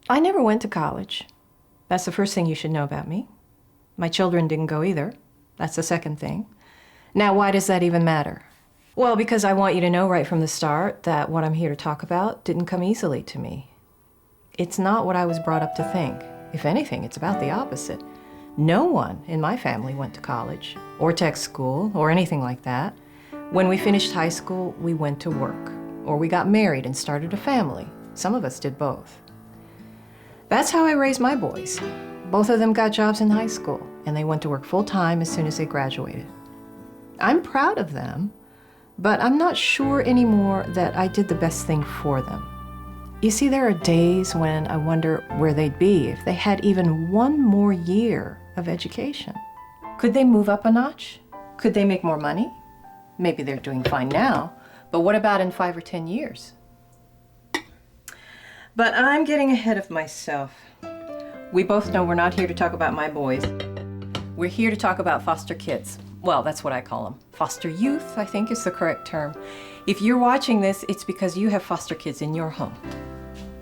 I never went to college. That's the first thing you should know about me. My children didn't go either. That's the second thing. Now, why does that even matter? Well, because I want you to know right from the start that what I'm here to talk about didn't come easily to me. It's not what I was brought up to think. If anything, it's about the opposite. No one in my family went to college, or tech school, or anything like that. When we finished high school, we went to work, or we got married and started a family. Some of us did both. That's how I raised my boys. Both of them got jobs in high school, and they went to work full-time as soon as they graduated. I'm proud of them, but I'm not sure anymore that I did the best thing for them. You see, there are days when I wonder where they'd be if they had even one more year of education. Could they move up a notch? Could they make more money? Maybe they're doing fine now, but what about in 5 or 10 years? But I'm getting ahead of myself. We both know we're not here to talk about my boys. We're here to talk about foster kids. Well, that's what I call them. Foster youth, I think, is the correct term. If you're watching this, it's because you have foster kids in your home.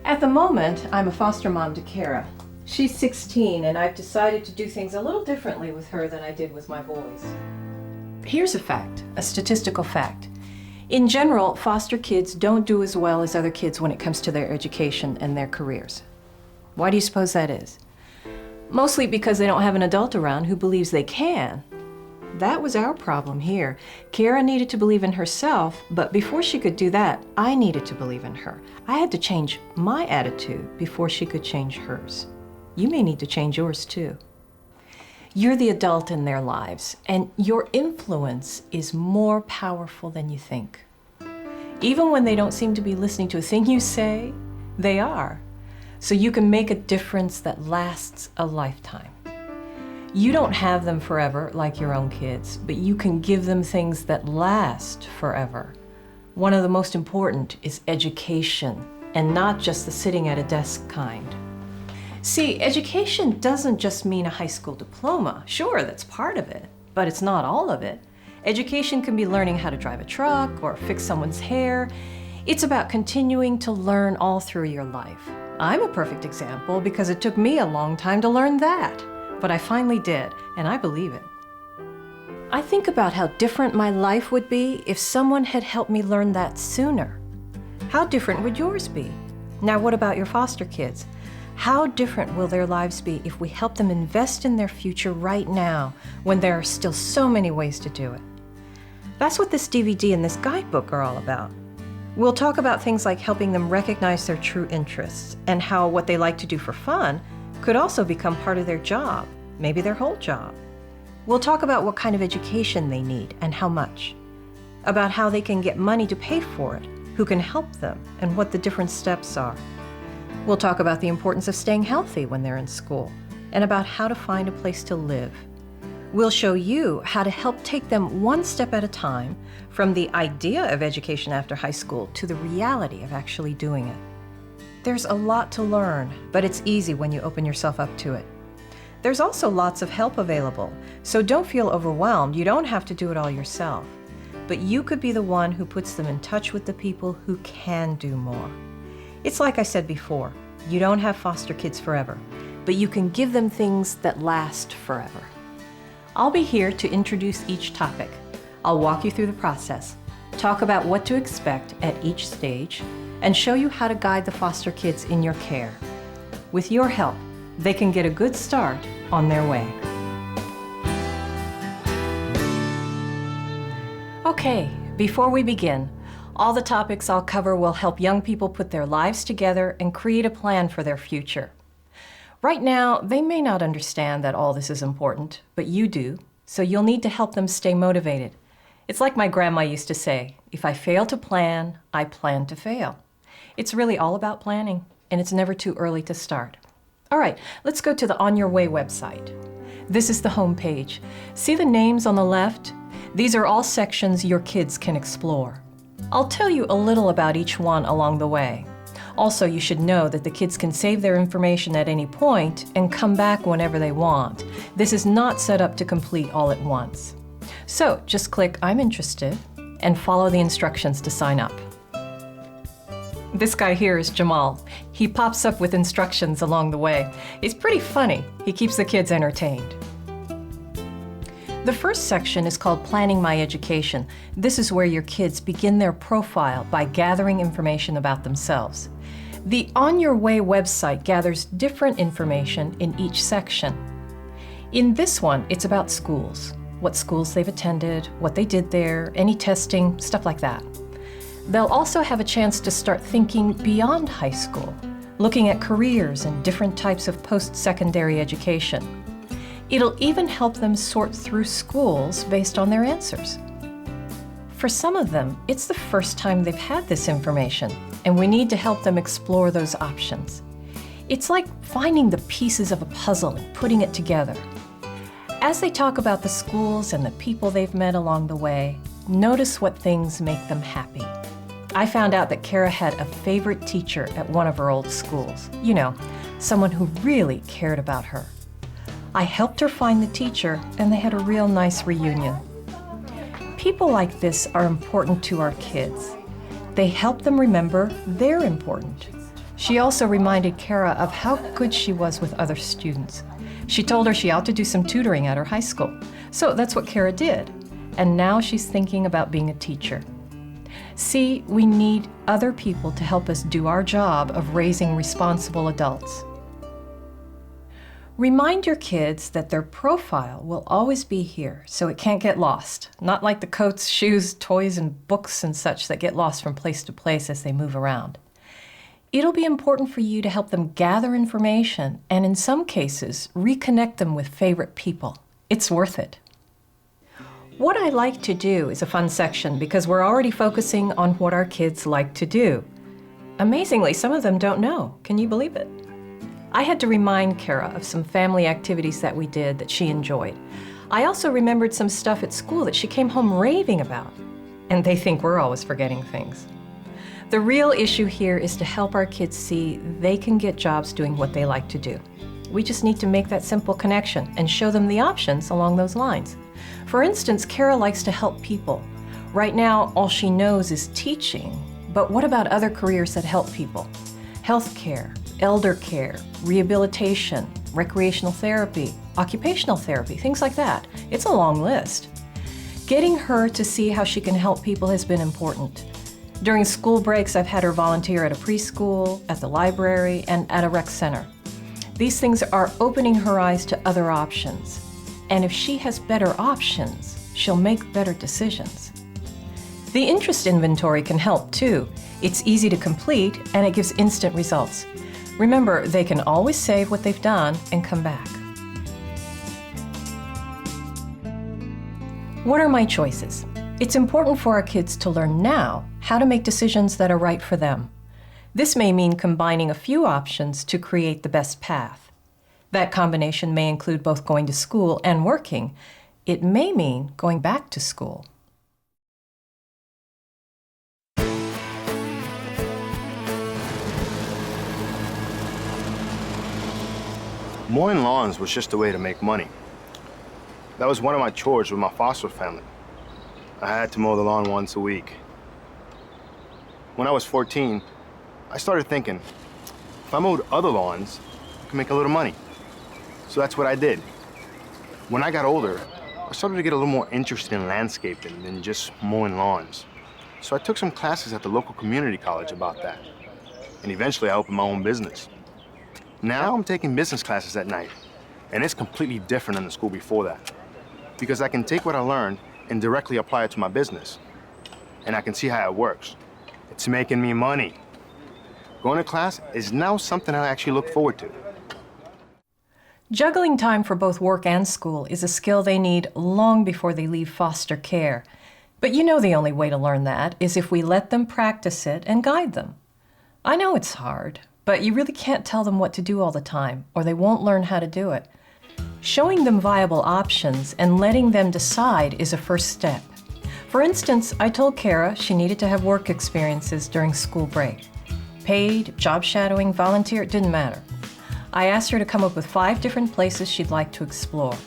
At the moment, I'm a foster mom to Kara. She's 16, and I've decided to do things a little differently with her than I did with my boys. Here's a fact, a statistical fact. In general, foster kids don't do as well as other kids when it comes to their education and their careers. Why do you suppose that is? Mostly because they don't have an adult around who believes they can. That was our problem here. Kara needed to believe in herself, but before she could do that, I needed to believe in her. I had to change my attitude before she could change hers. You may need to change yours too. You're the adult in their lives, and your influence is more powerful than you think. Even when they don't seem to be listening to a thing you say, they are. So you can make a difference that lasts a lifetime. You don't have them forever like your own kids, but you can give them things that last forever. One of the most important is education, and not just the sitting at a desk kind. See, education doesn't just mean a high school diploma. Sure, that's part of it, but it's not all of it. Education can be learning how to drive a truck or fix someone's hair. It's about continuing to learn all through your life. I'm a perfect example because it took me a long time to learn that, but I finally did, and I believe it. I think about how different my life would be if someone had helped me learn that sooner. How different would yours be? Now, what about your foster kids? How different will their lives be if we help them invest in their future right now, when there are still so many ways to do it? That's what this DVD and this guidebook are all about. We'll talk about things like helping them recognize their true interests and how what they like to do for fun could also become part of their job, maybe their whole job. We'll talk about what kind of education they need and how much, about how they can get money to pay for it, who can help them, and what the different steps are. We'll talk about the importance of staying healthy when they're in school, and about how to find a place to live. We'll show you how to help take them one step at a time from the idea of education after high school to the reality of actually doing it. There's a lot to learn, but it's easy when you open yourself up to it. There's also lots of help available, so don't feel overwhelmed. You don't have to do it all yourself. But you could be the one who puts them in touch with the people who can do more. It's like I said before, you don't have foster kids forever, but you can give them things that last forever. I'll be here to introduce each topic. I'll walk you through the process, talk about what to expect at each stage, and show you how to guide the foster kids in your care. With your help, they can get a good start on their way. Okay, before we begin, all the topics I'll cover will help young people put their lives together and create a plan for their future. Right now, they may not understand that all this is important, but you do, so you'll need to help them stay motivated. It's like my grandma used to say, if I fail to plan, I plan to fail. It's really all about planning, and it's never too early to start. All right, let's go to the On Your Way website. This is the home page. See the names on the left? These are all sections your kids can explore. I'll tell you a little about each one along the way. Also, you should know that the kids can save their information at any point and come back whenever they want. This is not set up to complete all at once. So just click I'm interested and follow the instructions to sign up. This guy here is Jamal. He pops up with instructions along the way. He's pretty funny. He keeps the kids entertained. The first section is called Planning My Education. This is where your kids begin their profile by gathering information about themselves. The On Your Way website gathers different information in each section. In this one, it's about schools, what schools they've attended, what they did there, any testing, stuff like that. They'll also have a chance to start thinking beyond high school, looking at careers and different types of post-secondary education. It'll even help them sort through schools based on their answers. For some of them, it's the first time they've had this information, and we need to help them explore those options. It's like finding the pieces of a puzzle and putting it together. As they talk about the schools and the people they've met along the way, notice what things make them happy. I found out that Kara had a favorite teacher at one of her old schools. You know, someone who really cared about her. I helped her find the teacher, and they had a real nice reunion. People like this are important to our kids. They help them remember they're important. She also reminded Kara of how good she was with other students. She told her she ought to do some tutoring at her high school. So that's what Kara did. And now she's thinking about being a teacher. See, we need other people to help us do our job of raising responsible adults. Remind your kids that their profile will always be here, so it can't get lost. Not like the coats, shoes, toys, and books and such that get lost from place to place as they move around. It'll be important for you to help them gather information and, in some cases, reconnect them with favorite people. It's worth it. What I like to do is a fun section because we're already focusing on what our kids like to do. Amazingly, some of them don't know. Can you believe it? I had to remind Kara of some family activities that we did that she enjoyed. I also remembered some stuff at school that she came home raving about. And they think we're always forgetting things. The real issue here is to help our kids see they can get jobs doing what they like to do. We just need to make that simple connection and show them the options along those lines. For instance, Kara likes to help people. Right now, all she knows is teaching, but what about other careers that help people? Healthcare, elder care, rehabilitation, recreational therapy, occupational therapy, things like that. It's a long list. Getting her to see how she can help people has been important. During school breaks, I've had her volunteer at a preschool, at the library, and at a rec center. These things are opening her eyes to other options. And if she has better options, she'll make better decisions. The interest inventory can help too. It's easy to complete and it gives instant results. Remember, they can always save what they've done and come back. What are my choices? It's important for our kids to learn now how to make decisions that are right for them. This may mean combining a few options to create the best path. That combination may include both going to school and working. It may mean going back to school. Mowing lawns was just a way to make money. That was one of my chores with my foster family. I had to mow the lawn once a week. When I was 14, I started thinking, if I mowed other lawns, I could make a little money. So that's what I did. When I got older, I started to get a little more interested in landscaping than just mowing lawns. So I took some classes at the local community college about that. And eventually I opened my own business. Now I'm taking business classes at night, and it's completely different than the school before that. Because I can take what I learned and directly apply it to my business. And I can see how it works. It's making me money. Going to class is now something I actually look forward to. Juggling time for both work and school is a skill they need long before they leave foster care. But you know the only way to learn that is if we let them practice it and guide them. I know it's hard, but you really can't tell them what to do all the time, or they won't learn how to do it. Showing them viable options and letting them decide is a first step. For instance, I told Kara she needed to have work experiences during school break. Paid, job shadowing, volunteer, it didn't matter. I asked her to come up with 5 different places she'd like to explore.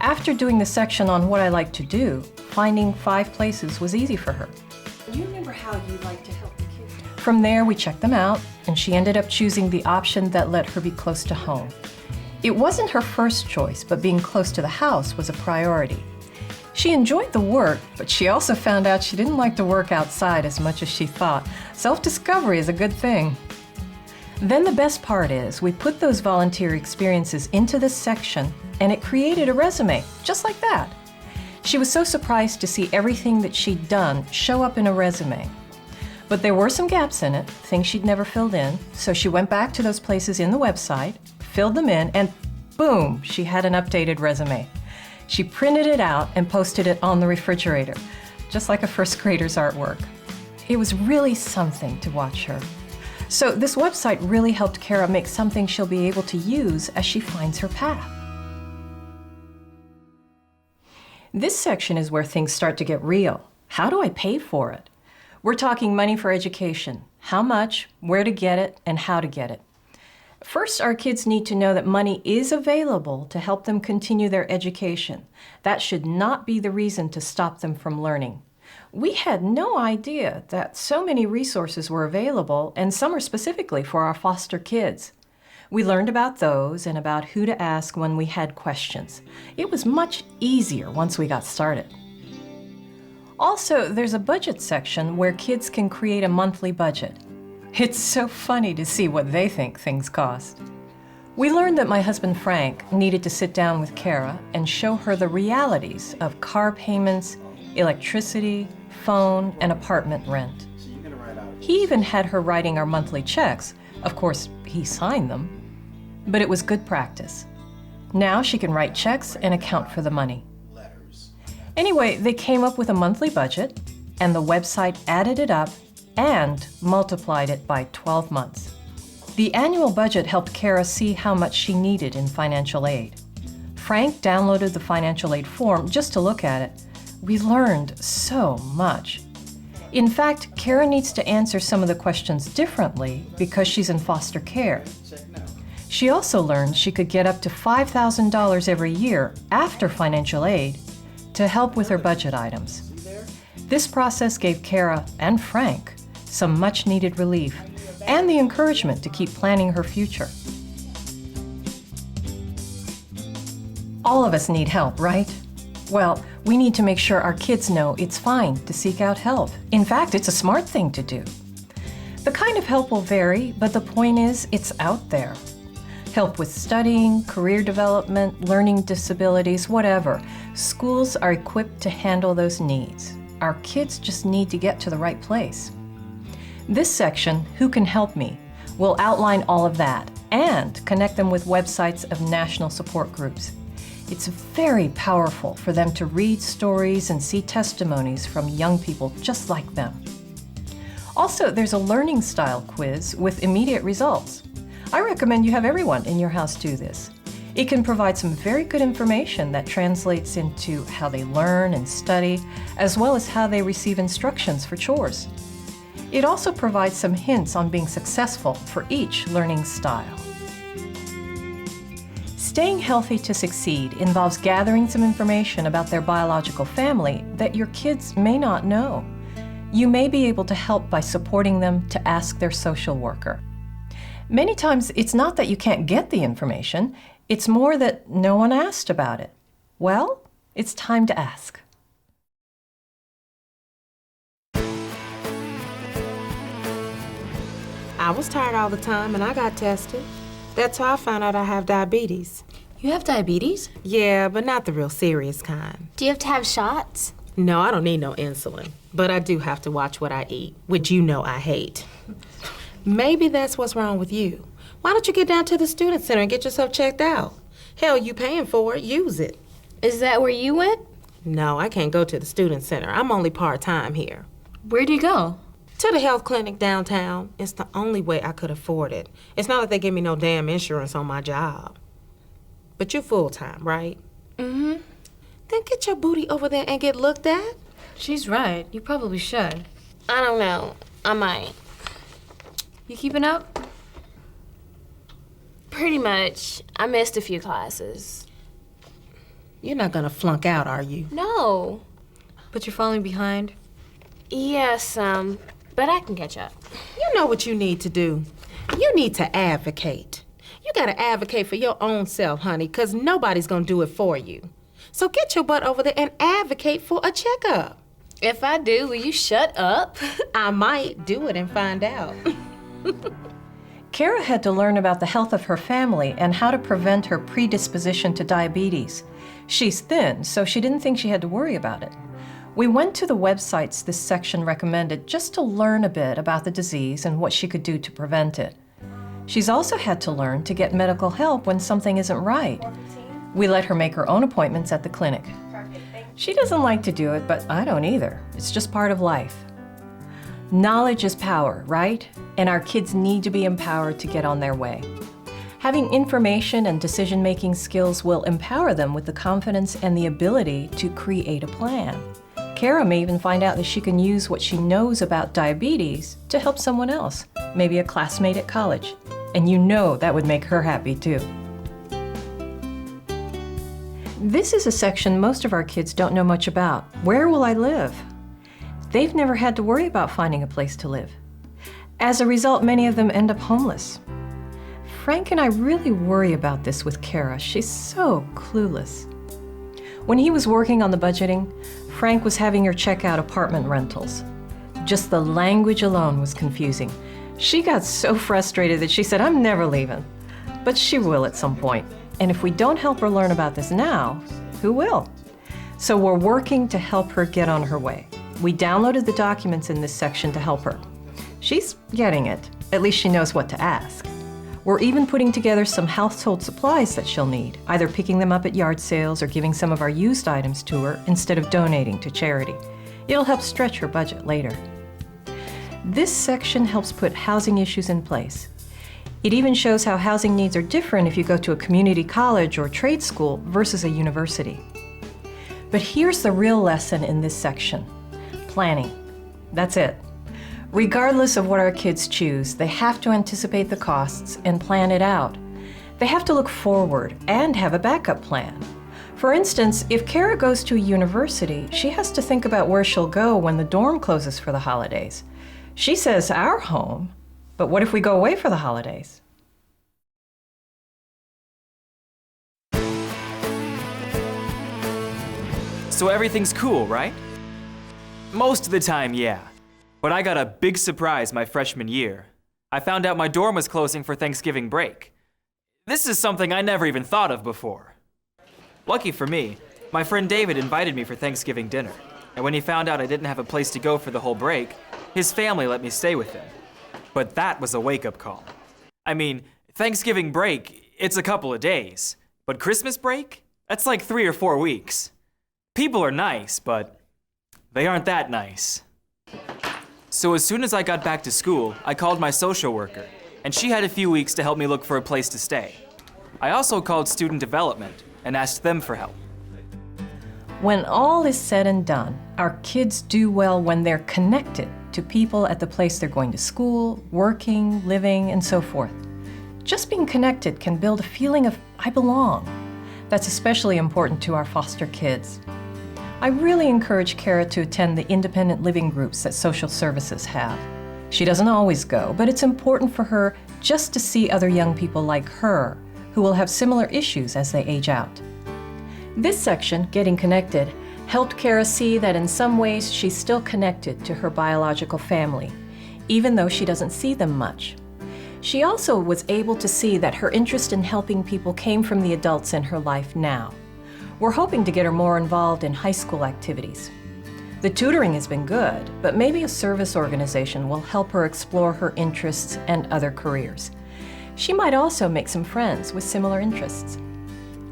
After doing the section on what I like to do, finding 5 places was easy for her. Do you remember how you like to help the kids? From there, we checked them out, and she ended up choosing the option that let her be close to home. It wasn't her first choice, but being close to the house was a priority. She enjoyed the work, but she also found out she didn't like to work outside as much as she thought. Self-discovery is a good thing. Then the best part is, we put those volunteer experiences into this section, and it created a resume, just like that. She was so surprised to see everything that she'd done show up in a resume. But there were some gaps in it, things she'd never filled in, so she went back to those places in the website, filled them in, and boom, she had an updated resume. She printed it out and posted it on the refrigerator, just like a first grader's artwork. It was really something to watch her. So this website really helped Kara make something she'll be able to use as she finds her path. This section is where things start to get real. How do I pay for it? We're talking money for education. How much, where to get it, and how to get it. First, our kids need to know that money is available to help them continue their education. That should not be the reason to stop them from learning. We had no idea that so many resources were available, and some are specifically for our foster kids. We learned about those and about who to ask when we had questions. It was much easier once we got started. Also, there's a budget section where kids can create a monthly budget. It's so funny to see what they think things cost. We learned that my husband Frank needed to sit down with Kara and show her the realities of car payments, electricity, phone, and apartment rent. He even had her writing our monthly checks. Of course, he signed them, but it was good practice. Now she can write checks and account for the money. Anyway, they came up with a monthly budget, and the website added it up and multiplied it by 12 months. The annual budget helped Kara see how much she needed in financial aid. Frank downloaded the financial aid form just to look at it. We learned so much. In fact, Kara needs to answer some of the questions differently because she's in foster care. She also learned she could get up to $5,000 every year after financial aid to help with her budget items. This process gave Kara and Frank some much-needed relief and the encouragement to keep planning her future. All of us need help, right? Well, we need to make sure our kids know it's fine to seek out help. In fact, it's a smart thing to do. The kind of help will vary, but the point is, it's out there. Help with studying, career development, learning disabilities, whatever. Schools are equipped to handle those needs. Our kids just need to get to the right place. This section, Who Can Help Me, will outline all of that and connect them with websites of national support groups. It's very powerful for them to read stories and see testimonies from young people just like them. Also, there's a learning style quiz with immediate results. I recommend you have everyone in your house do this. It can provide some very good information that translates into how they learn and study, as well as how they receive instructions for chores. It also provides some hints on being successful for each learning style. Staying healthy to succeed involves gathering some information about their biological family that your kids may not know. You may be able to help by supporting them to ask their social worker. Many times, it's not that you can't get the information, it's more that no one asked about it. Well, it's time to ask. I was tired all the time and I got tested. That's how I found out I have diabetes. You have diabetes? Yeah, but not the real serious kind. Do you have to have shots? No, I don't need no insulin. But I do have to watch what I eat, which you know I hate. Maybe that's what's wrong with you. Why don't you get down to the student center and get yourself checked out? Hell, you paying for it, use it. Is that where you went? No, I can't go to the student center. I'm only part-time here. Where do you go? To the health clinic downtown. It's the only way I could afford it. It's not like they give me no damn insurance on my job. But you're full-time, right? Mm-hmm. Then get your booty over there and get looked at. She's right. You probably should. I don't know. I might. You keeping up? Pretty much. I missed a few classes. You're not gonna flunk out, are you? No. But you're falling behind? Yes, but I can catch up. You know what you need to do? You need to advocate. You gotta advocate for your own self, honey, because nobody's gonna do it for you. So get your butt over there and advocate for a checkup. If I do, will you shut up? I might do it and find out. Kara had to learn about the health of her family and how to prevent her predisposition to diabetes. She's thin, so she didn't think she had to worry about it. We went to the websites this section recommended just to learn a bit about the disease and what she could do to prevent it. She's also had to learn to get medical help when something isn't right. We let her make her own appointments at the clinic. She doesn't like to do it, but I don't either. It's just part of life. Knowledge is power, right? And our kids need to be empowered to get on their way. Having information and decision-making skills will empower them with the confidence and the ability to create a plan. Kara may even find out that she can use what she knows about diabetes to help someone else, maybe a classmate at college. And you know that would make her happy too. This is a section most of our kids don't know much about. Where will I live? They've never had to worry about finding a place to live. As a result, many of them end up homeless. Frank and I really worry about this with Kara. She's so clueless. When he was working on the budgeting, Frank was having her check out apartment rentals. Just the language alone was confusing. She got so frustrated that she said, "I'm never leaving." But she will at some point. And if we don't help her learn about this now, who will? So we're working to help her get on her way. We downloaded the documents in this section to help her. She's getting it. At least she knows what to ask. We're even putting together some household supplies that she'll need, either picking them up at yard sales or giving some of our used items to her instead of donating to charity. It'll help stretch her budget later. This section helps put housing issues in place. It even shows how housing needs are different if you go to a community college or trade school versus a university. But here's the real lesson in this section: planning. That's it. Regardless of what our kids choose, they have to anticipate the costs and plan it out. They have to look forward and have a backup plan. For instance, if Kara goes to a university, she has to think about where she'll go when the dorm closes for the holidays. She says our home, but what if we go away for the holidays? So everything's cool, right? Most of the time, yeah. But I got a big surprise my freshman year. I found out my dorm was closing for Thanksgiving break. This is something I never even thought of before. Lucky for me, my friend David invited me for Thanksgiving dinner. And when he found out I didn't have a place to go for the whole break, his family let me stay with him. But that was a wake-up call. I mean, Thanksgiving break, it's a couple of days. But Christmas break? That's like 3 or 4 weeks. People are nice, but they aren't that nice. So as soon as I got back to school, I called my social worker, and she had a few weeks to help me look for a place to stay. I also called student development and asked them for help. When all is said and done, our kids do well when they're connected to people at the place they're going to school, working, living, and so forth. Just being connected can build a feeling of I belong. That's especially important to our foster kids. I really encourage Kara to attend the independent living groups that social services have. She doesn't always go, but it's important for her just to see other young people like her who will have similar issues as they age out. This section, Getting Connected, helped Kara see that in some ways she's still connected to her biological family, even though she doesn't see them much. She also was able to see that her interest in helping people came from the adults in her life now. We're hoping to get her more involved in high school activities. The tutoring has been good, but maybe a service organization will help her explore her interests and other careers. She might also make some friends with similar interests.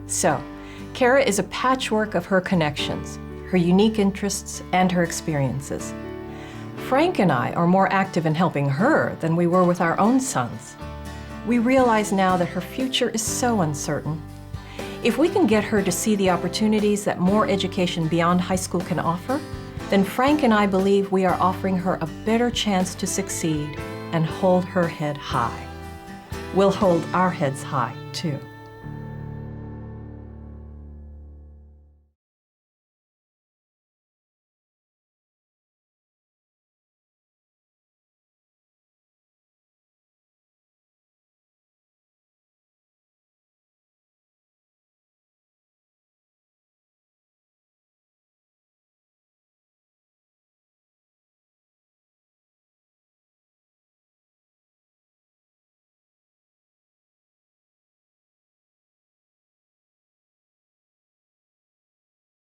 So, Kara is a patchwork of her connections, her unique interests, and her experiences. Frank and I are more active in helping her than we were with our own sons. We realize now that her future is so uncertain. If we can get her to see the opportunities that more education beyond high school can offer, then Frank and I believe we are offering her a better chance to succeed and hold her head high. We'll hold our heads high, too.